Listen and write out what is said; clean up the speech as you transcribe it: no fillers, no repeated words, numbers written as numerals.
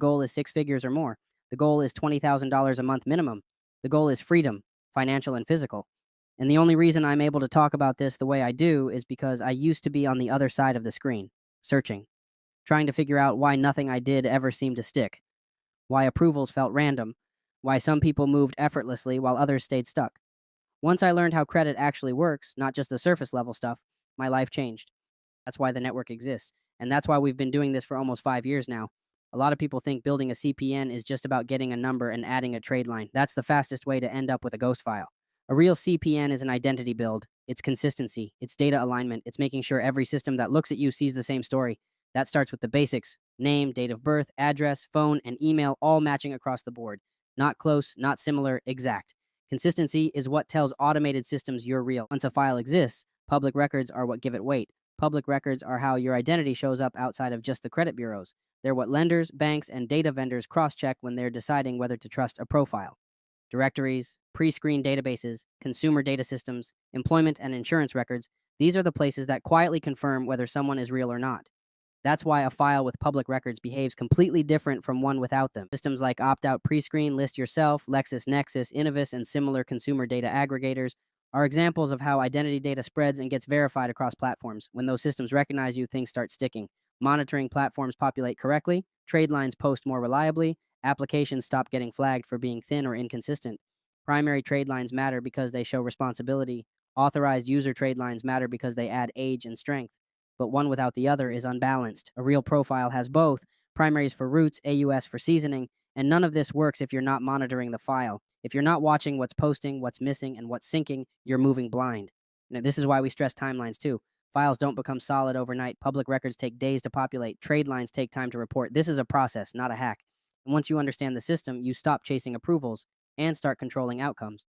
goal is six figures or more. The goal is $20,000 a month minimum. The goal is freedom, financial and physical. And the only reason I'm able to talk about this the way I do is because I used to be on the other side of the screen, searching, trying to figure out why nothing I did ever seemed to stick, why approvals felt random, why some people moved effortlessly while others stayed stuck. Once I learned how credit actually works, not just the surface level stuff, my life changed. That's why the network exists. And that's why we've been doing this for almost 5 years now. A lot of people think building a CPN is just about getting a number and adding a trade line. That's the fastest way to end up with a ghost file. A real CPN is an identity build. It's consistency. It's data alignment. It's making sure every system that looks at you sees the same story. That starts with the basics: name, date of birth, address, phone, and email, all matching across the board. Not close, not similar, exact. Consistency is what tells automated systems you're real. Once a file exists, public records are what give it weight. Public records are how your identity shows up outside of just the credit bureaus. They're what lenders, banks, and data vendors cross-check when they're deciding whether to trust a profile. Directories, pre-screened databases, consumer data systems, employment and insurance records, these are the places that quietly confirm whether someone is real or not. That's why a file with public records behaves completely different from one without them. Systems like opt-out pre-screen, list yourself, LexisNexis, Innovis, and similar consumer data aggregators are examples of how identity data spreads and gets verified across platforms. When those systems recognize you, things start sticking. Monitoring platforms populate correctly, trade lines post more reliably, applications stop getting flagged for being thin or inconsistent. Primary trade lines matter because they show responsibility. Authorized user trade lines matter because they add age and strength. But one without the other is unbalanced. A real profile has both: primaries for roots, AUS for seasoning, and none of this works if you're not monitoring the file. If you're not watching what's posting, what's missing, and what's syncing, you're moving blind. This is why we stress timelines too. Files don't become solid overnight. Public records take days to populate. Trade lines take time to report. This is a process, not a hack. And once you understand the system, you stop chasing approvals and start controlling outcomes.